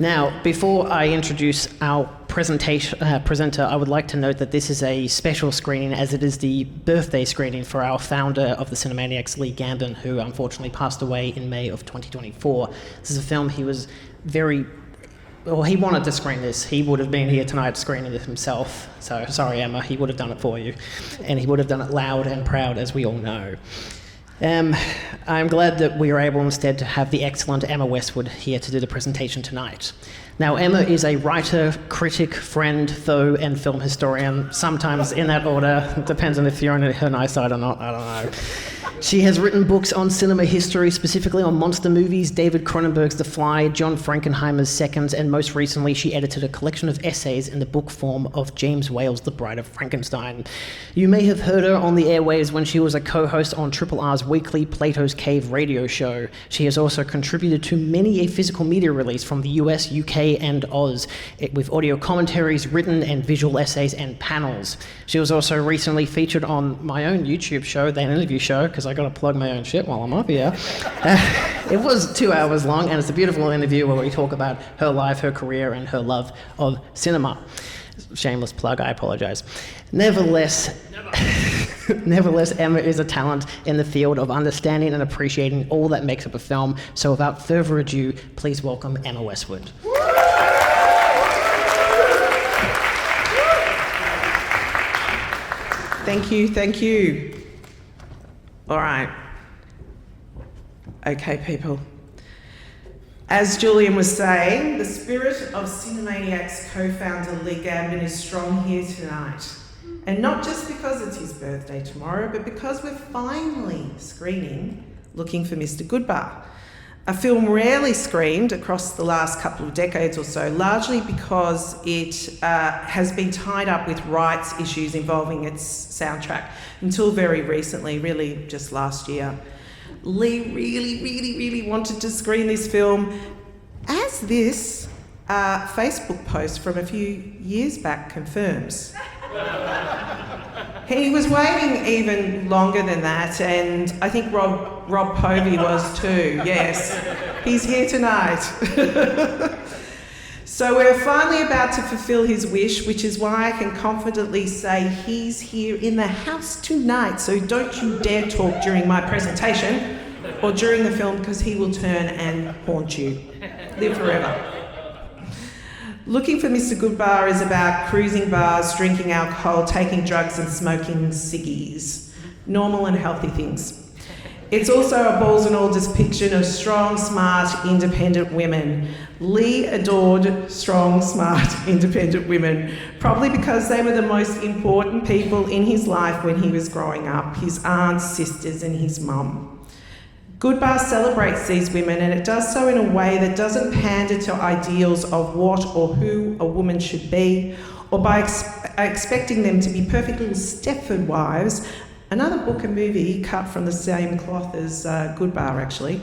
Now, before I introduce our presenter, I would like to note that this is a special screening, as it is the birthday screening for our founder of the Cinemaniacs, Lee Gambin, who unfortunately passed away in May of 2024. This is a film he was he wanted to screen this. He would have been here tonight screening it himself. So, sorry, Emma, he would have done it for you. And he would have done it loud and proud, as we all know. I'm glad that we are able instead to have the excellent Emma Westwood here to do the presentation tonight. Now, Emma is a writer, critic, friend, foe, and film historian, sometimes in that order. It depends on if you're on her nice side or not, I don't know. She has written books on cinema history, specifically on monster movies, David Cronenberg's The Fly, John Frankenheimer's Seconds, and most recently she edited a collection of essays in the book form of James Whale's The Bride of Frankenstein. You may have heard her on the airwaves when she was a co-host on Triple R's weekly Plato's Cave radio show. She has also contributed to many a physical media release from the US, UK, and Oz, with audio commentaries, written and visual essays, and panels. She was also recently featured on my own YouTube show, The Interview Show, because I got to plug my own shit while I'm up here. It was 2 hours long, and it's a beautiful interview where we talk about her life, her career, and her love of cinema. Shameless plug, I apologize. Nevertheless, Emma is a talent in the field of understanding and appreciating all that makes up a film. So without further ado, please welcome Emma Westwood. Thank you. All right. Okay, people. As Julian was saying, the spirit of Cinemaniacs co-founder Lee Gambin is strong here tonight. And not just because it's his birthday tomorrow, but because we're finally screening Looking for Mr Goodbar, a film rarely screened across the last couple of decades or so, largely because it has been tied up with rights issues involving its soundtrack until very recently, really just last year. Lee really wanted to screen this film, as this Facebook post from a few years back confirms. He was waiting even longer than that, and I think Rob Povey was too, yes. He's here tonight. So we're finally about to fulfill his wish, which is why I can confidently say he's here in the house tonight, so don't you dare talk during my presentation or during the film, because he will turn and haunt you. Live forever. Looking for Mr Goodbar is about cruising bars, drinking alcohol, taking drugs and smoking ciggies. Normal and healthy things. It's also a balls and all depiction of strong, smart, independent women. Lee adored strong, smart, independent women, probably because they were the most important people in his life when he was growing up, his aunts, sisters and his mum. Goodbar celebrates these women, and it does so in a way that doesn't pander to ideals of what or who a woman should be, or by expecting them to be perfect little Stepford wives. Another book and movie cut from the same cloth as Goodbar, actually.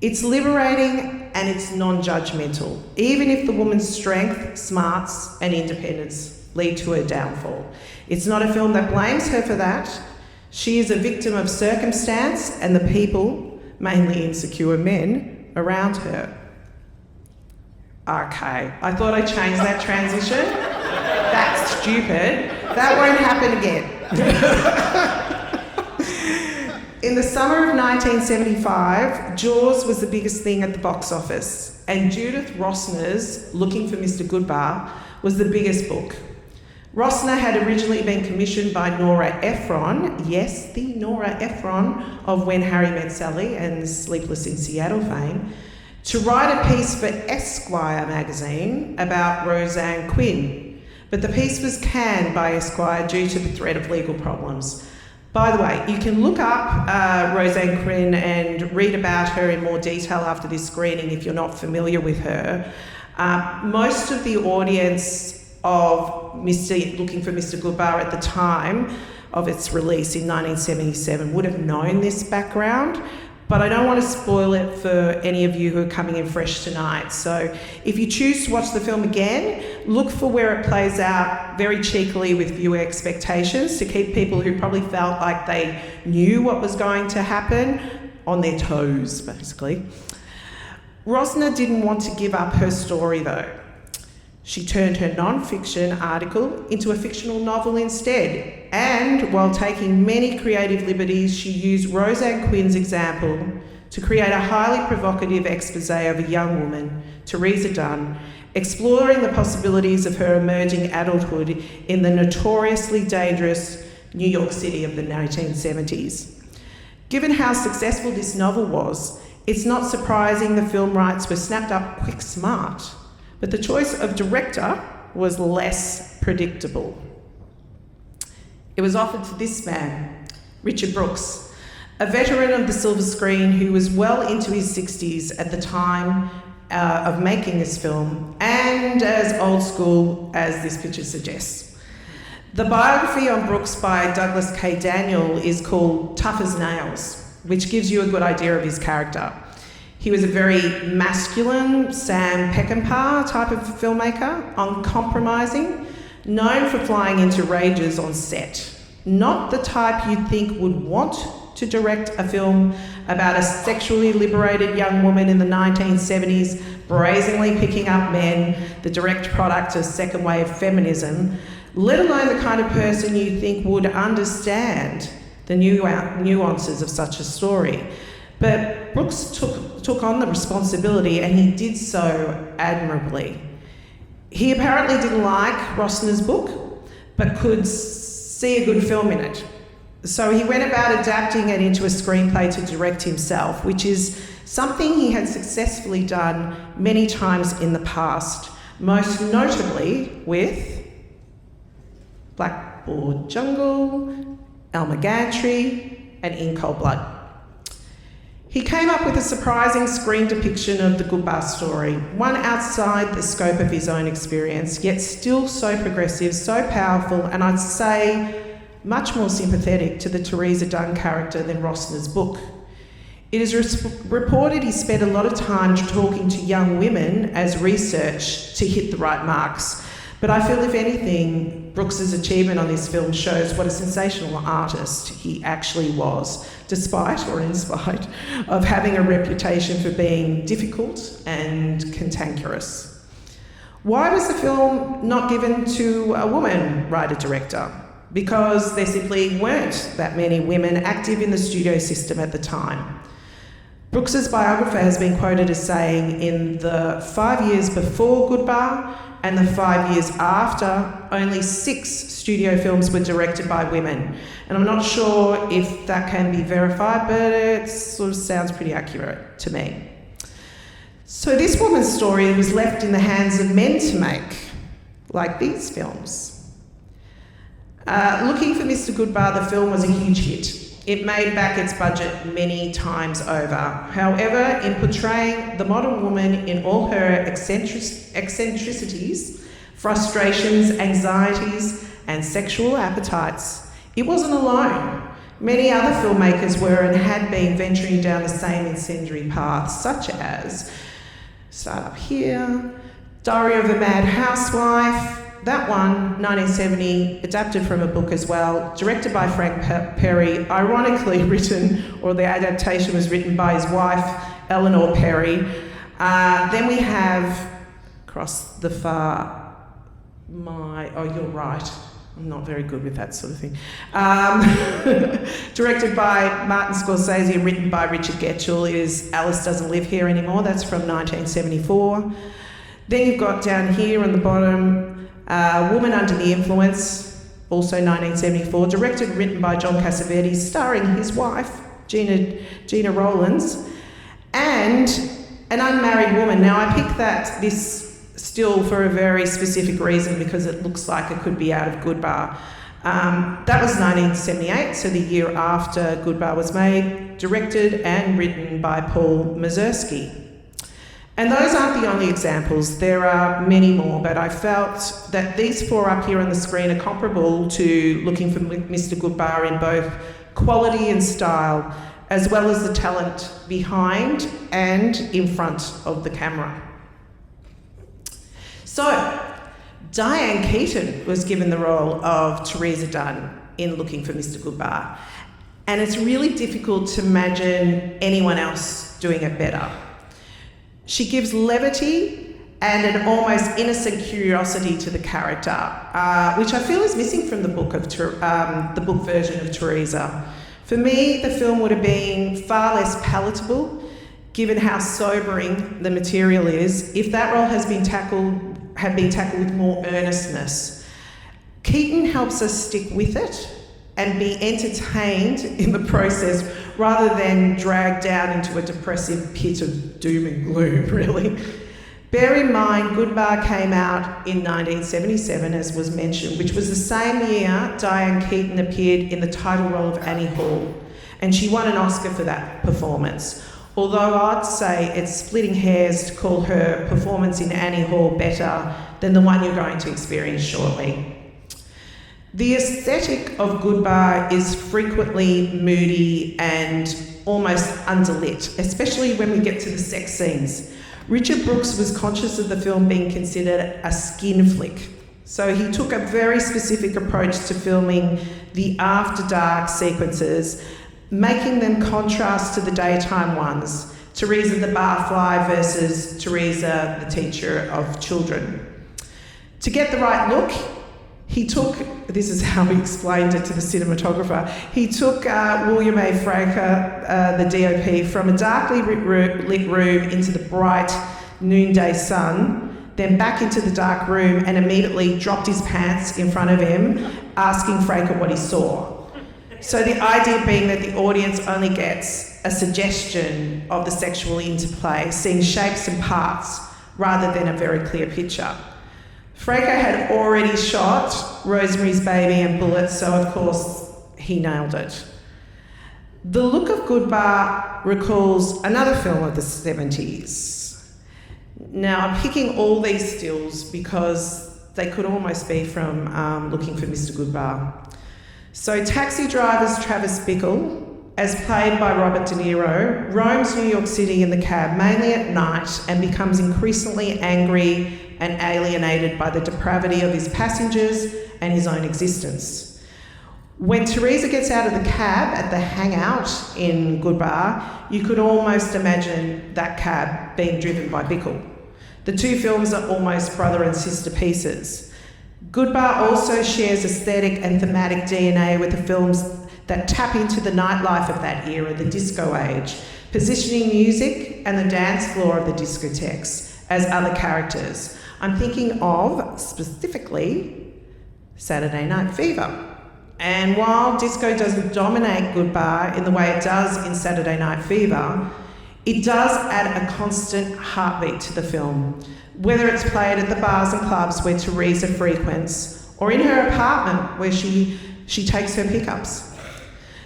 It's liberating and it's non-judgmental, even if the woman's strength, smarts and independence lead to her downfall. It's not a film that blames her for that. She is a victim of circumstance and the people, mainly insecure men, around her. Okay, I thought I'd change that transition. That's stupid. That won't happen again. In the summer of 1975, Jaws was the biggest thing at the box office, and Judith Rosner's Looking for Mr Goodbar was the biggest book. Rosner had originally been commissioned by Nora Ephron, yes, the Nora Ephron of When Harry Met Sally and Sleepless in Seattle fame, to write a piece for Esquire magazine about Roseanne Quinn. But the piece was canned by Esquire due to the threat of legal problems. By the way, you can look up Roseanne Quinn and read about her in more detail after this screening if you're not familiar with her. Most of the audience of Looking for Mr Goodbar at the time of its release in 1977 would have known this background, but I don't want to spoil it for any of you who are coming in fresh tonight. So if you choose to watch the film again, look for where it plays out very cheekily with viewer expectations to keep people who probably felt like they knew what was going to happen on their toes, basically. Rosner didn't want to give up her story though. She turned her non-fiction article into a fictional novel instead, and while taking many creative liberties, she used Roseanne Quinn's example to create a highly provocative expose of a young woman, Teresa Dunn, exploring the possibilities of her emerging adulthood in the notoriously dangerous New York City of the 1970s. Given how successful this novel was, it's not surprising the film rights were snapped up quick smart, but the choice of director was less predictable. It was offered to this man, Richard Brooks, a veteran of the silver screen who was well into his 60s at the time of making this film, and as old school as this picture suggests. The biography on Brooks by Douglas K. Daniel is called Tough as Nails, which gives you a good idea of his character. He was a very masculine, Sam Peckinpah type of filmmaker, uncompromising, known for flying into rages on set. Not the type you'd think would want to direct a film about a sexually liberated young woman in the 1970s, brazenly picking up men, the direct product of second wave feminism, let alone the kind of person you think would understand the nuances of such a story. But Brooks took on the responsibility, and he did so admirably. He apparently didn't like Rosner's book, but could see a good film in it. So he went about adapting it into a screenplay to direct himself, which is something he had successfully done many times in the past, most notably with Blackboard Jungle, Elmer Gantry, and In Cold Blood. He came up with a surprising screen depiction of the Goodbar story, one outside the scope of his own experience, yet still so progressive, so powerful, and I'd say much more sympathetic to the Teresa Dunn character than Rosner's book. It is reported he spent a lot of time talking to young women as research to hit the right marks, but I feel, if anything, Brooks's achievement on this film shows what a sensational artist he actually was, despite or in spite of having a reputation for being difficult and cantankerous. Why was the film not given to a woman writer-director? Because there simply weren't that many women active in the studio system at the time. Brooks's biographer has been quoted as saying, in the 5 years before Goodbar and the 5 years after, only 6 studio films were directed by women. And I'm not sure if that can be verified, but it sort of sounds pretty accurate to me. So this woman's story was left in the hands of men to make, like these films. Looking for Mr. Goodbar, the film was a huge hit. It made back its budget many times over. However, in portraying the modern woman in all her eccentricities, frustrations, anxieties, and sexual appetites, it wasn't alone. Many other filmmakers were and had been venturing down the same incendiary path, such as, start up here, Diary of a Mad Housewife, that one, 1970, adapted from a book as well, directed by Frank Perry, ironically written, or the adaptation was written by his wife, Eleanor Perry. Then we have, across the far, you're right, I'm not very good with that sort of thing. Directed by Martin Scorsese and written by Richard Getchell is Alice Doesn't Live Here Anymore, that's from 1974. Then you've got down here on the bottom, Woman Under the Influence, also 1974, directed and written by John Cassavetes, starring his wife, Gina Rowlands, and An Unmarried Woman. Now, I picked this still for a very specific reason, because it looks like it could be out of Goodbar. That was 1978, so the year after Goodbar was made, directed and written by Paul Mazursky. And those aren't the only examples, there are many more, but I felt that these 4 up here on the screen are comparable to Looking for Mr. Goodbar in both quality and style, as well as the talent behind and in front of the camera. So, Diane Keaton was given the role of Teresa Dunn in Looking for Mr. Goodbar, and it's really difficult to imagine anyone else doing it better. She gives levity and an almost innocent curiosity to the character, which I feel is missing from the book version of Teresa. For me, the film would have been far less palatable, given how sobering the material is, if that role had been tackled with more earnestness. Keaton helps us stick with it and be entertained in the process rather than dragged down into a depressive pit of doom and gloom, really. Bear in mind, Goodbar came out in 1977, as was mentioned, which was the same year Diane Keaton appeared in the title role of Annie Hall, and she won an Oscar for that performance. Although I'd say it's splitting hairs to call her performance in Annie Hall better than the one you're going to experience shortly. The aesthetic of Goodbar is frequently moody and almost underlit, especially when we get to the sex scenes. Richard Brooks was conscious of the film being considered a skin flick, so he took a very specific approach to filming the after dark sequences, making them contrast to the daytime ones, Teresa the barfly versus Teresa the teacher of children. To get the right look, he took, this is how he explained it to the cinematographer, he took William A. Fraker, the DOP, from a darkly lit room into the bright noonday sun, then back into the dark room and immediately dropped his pants in front of him, asking Fraker what he saw. So the idea being that the audience only gets a suggestion of the sexual interplay, seeing shapes and parts rather than a very clear picture. Fraker had already shot Rosemary's Baby and Bullets, so of course he nailed it. The look of Goodbar recalls another film of the 70s. Now, I'm picking all these stills because they could almost be from Looking for Mr Goodbar. So Taxi Driver's Travis Bickle, as played by Robert De Niro, roams New York City in the cab, mainly at night, and becomes increasingly angry and alienated by the depravity of his passengers and his own existence. When Teresa gets out of the cab at the hangout in Goodbar, you could almost imagine that cab being driven by Bickle. The two films are almost brother and sister pieces. Goodbar also shares aesthetic and thematic DNA with the films that tap into the nightlife of that era, the disco age, positioning music and the dance floor of the discotheques as other characters. I'm thinking of, specifically, Saturday Night Fever. And while disco doesn't dominate Goodbar in the way it does in Saturday Night Fever, it does add a constant heartbeat to the film, whether it's played at the bars and clubs where Teresa frequents, or in her apartment where she takes her pickups.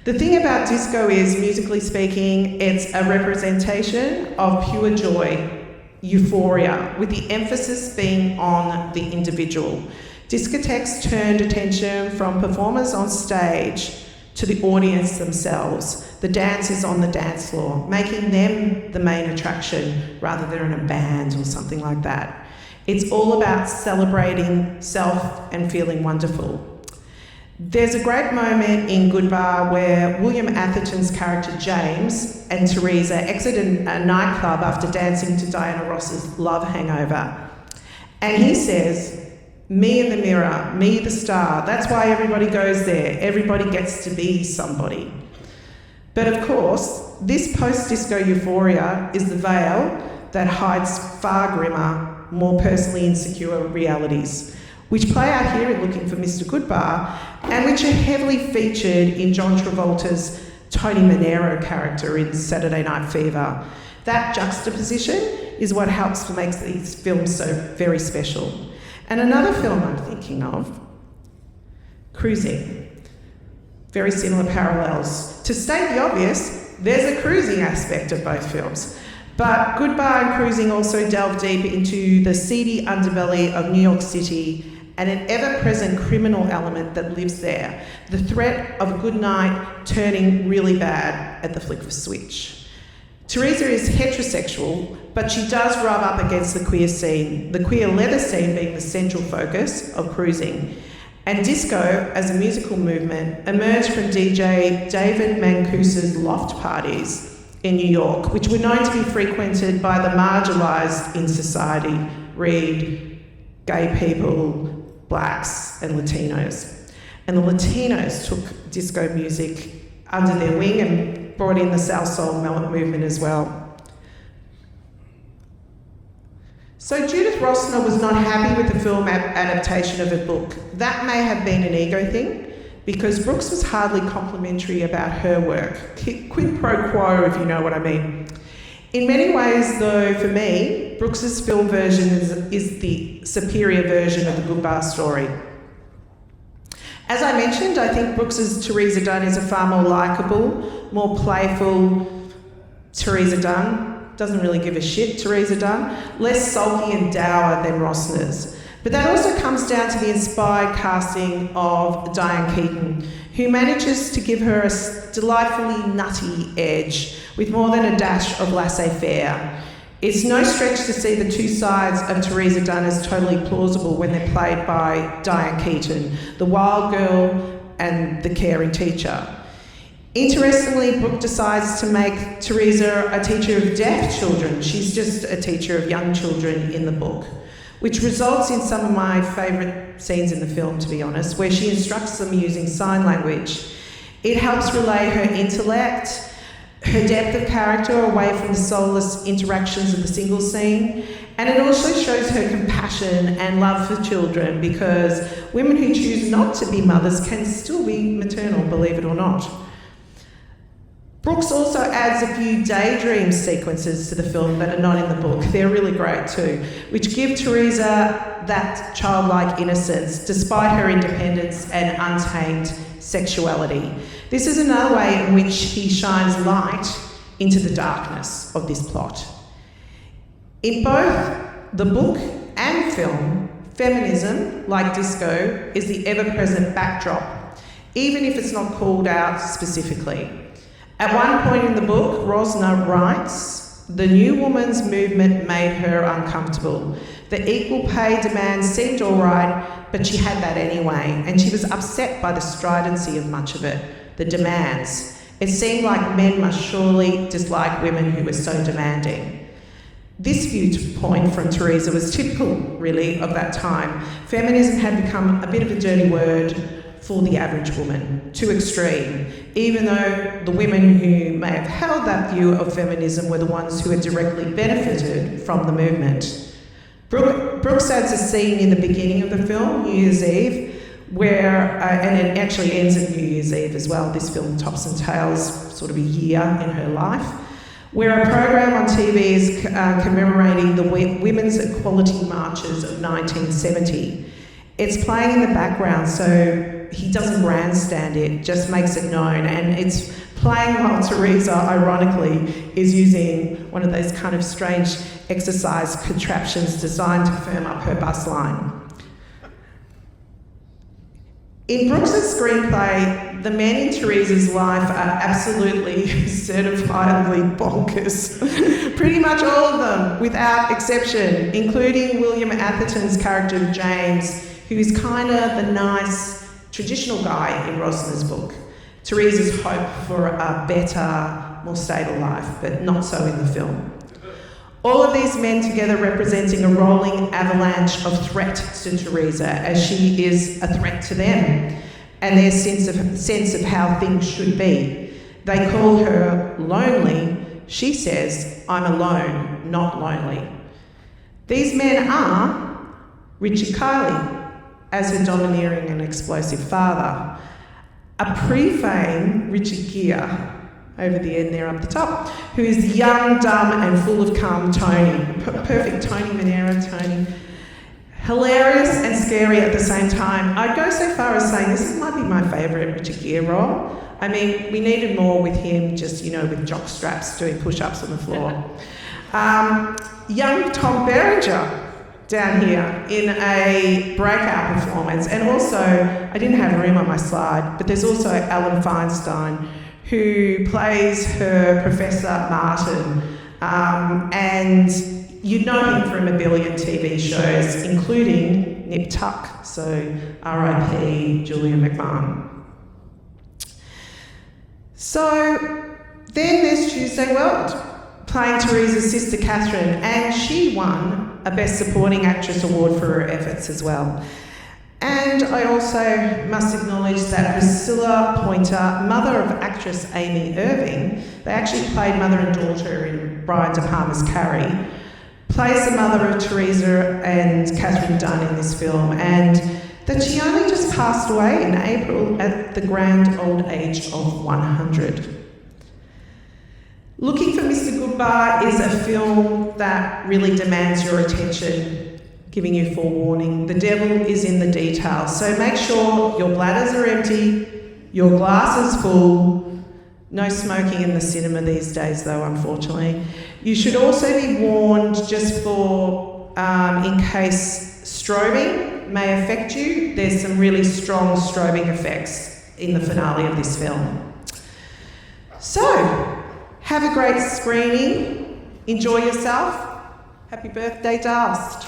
The thing about disco is, musically speaking, it's a representation of pure joy, euphoria, with the emphasis being on the individual. Discotheques turned attention from performers on stage to the audience themselves, the dancers on the dance floor, making them the main attraction rather than a band or something like that. It's all about celebrating self and feeling wonderful. There's a great moment in Goodbar where William Atherton's character James and Teresa exit a nightclub after dancing to Diana Ross's Love Hangover. And he says, "Me in the mirror, me the star, that's why everybody goes there. Everybody gets to be somebody." But of course, this post-disco euphoria is the veil that hides far grimmer, more personally insecure realities, which play out here in Looking for Mr Goodbar, and which are heavily featured in John Travolta's Tony Manero character in Saturday Night Fever. That juxtaposition is what helps to make these films so very special. And another film I'm thinking of, Cruising. Very similar parallels. To state the obvious, there's a cruising aspect of both films. But Goodbar and Cruising also delve deep into the seedy underbelly of New York City and an ever-present criminal element that lives there, the threat of a good night turning really bad at the flick of a switch. Teresa is heterosexual, but she does rub up against the queer scene, the queer leather scene being the central focus of Cruising. And disco, as a musical movement, emerged from DJ David Mancuso's loft parties in New York, which were known to be frequented by the marginalised in society, read gay people, blacks and Latinos. And the Latinos took disco music under their wing and brought in the South Soul movement as well. So Judith Rosner was not happy with the film adaptation of her book. That may have been an ego thing, because Brooks was hardly complimentary about her work. Quid pro quo, if you know what I mean. In many ways, though, for me, Brooks's film version is the superior version of the Goodbar story. As I mentioned, I think Brooks's Teresa Dunn is a far more likeable, more playful Teresa Dunn. Doesn't really give a shit, Teresa Dunn. Less sulky and dour than Rosner's. But that also comes down to the inspired casting of Diane Keaton, who manages to give her a delightfully nutty edge with more than a dash of laissez-faire. It's no stretch to see the two sides of Teresa Dunn as totally plausible when they're played by Diane Keaton, the wild girl and the caring teacher. Interestingly, Brooke decides to make Teresa a teacher of deaf children. She's just a teacher of young children in the book, which results in some of my favourite scenes in the film, to be honest, where she instructs them using sign language. It helps relay her intellect, her depth of character away from the soulless interactions of the single scene, and it also shows her compassion and love for children, because women who choose not to be mothers can still be maternal, believe it or not. Brooks also adds a few daydream sequences to the film that are not in the book. They're really great too, which give Teresa that childlike innocence despite her independence and untamed sexuality. This is another way in which he shines light into the darkness of this plot. In both the book and film, feminism, like disco, is the ever-present backdrop, even if it's not called out specifically. At one point in the book, Rosner writes, "The new woman's movement made her uncomfortable. The equal pay demand seemed all right, but she had that anyway, and she was upset by the stridency of much of it, the demands. It seemed like men must surely dislike women who were so demanding." This viewpoint from Teresa was typical, really, of that time. Feminism had become a bit of a dirty word for the average woman, too extreme, even though the women who may have held that view of feminism were the ones who had directly benefited from the movement. Brooks adds a scene in the beginning of the film, New Year's Eve, where, and it actually ends at New Year's Eve as well, this film tops and tails sort of a year in her life, where a program on TV is commemorating the women's equality marches of 1970. It's playing in the background, so he doesn't grandstand it, just makes it known, and it's playing while Teresa, ironically, is using one of those kind of strange exercise contraptions designed to firm up her bus line. In Brooks's screenplay, the men in Teresa's life are absolutely certifiably bonkers. Pretty much all of them, without exception, including William Atherton's character James, who is kind of the nice, traditional guy in Rosner's book. Teresa's hope for a better, more stable life, but not so in the film. All of these men together representing a rolling avalanche of threat to Teresa, as she is a threat to them, and their sense of how things should be. They call her lonely. She says, "I'm alone, not lonely." These men are Richard Kiley, as her domineering and explosive father, a pre-fame Richard Gere, over the end there up the top, who is the young, dumb and full of cum Tony. Perfect Tony Manero, Tony. Hilarious and scary at the same time. I'd go so far as saying this might be my favourite Richard Gere role. I mean, we needed more with him, just, you know, with jock straps doing push-ups on the floor. Young Tom Berenger down here in a breakout performance, and also, I didn't have room on my slide, but there's also Alan Feinstein, who plays her Professor Martin, and you'd know him from a billion TV shows, including Nip Tuck, so R.I.P. Julia McMahon. So, Then there's Tuesday World, playing Teresa's sister Catherine, and she won a Best Supporting Actress award for her efforts as well. And I also must acknowledge that Priscilla Pointer, mother of actress Amy Irving, they actually played mother and daughter in Brian De Palma's Carrie, plays the mother of Teresa and Catherine Dunn in this film, and that she only just passed away in April at the grand old age of 100. Looking for Mr. Goodbar is a film that really demands your attention, giving you forewarning. The devil is in the details, so make sure your bladders are empty, your glass is full. No smoking in the cinema these days though, unfortunately. You should also be warned just for, in case strobing may affect you. There's some really strong strobing effects in the finale of this film. So, have a great screening, enjoy yourself. Happy birthday, Dust.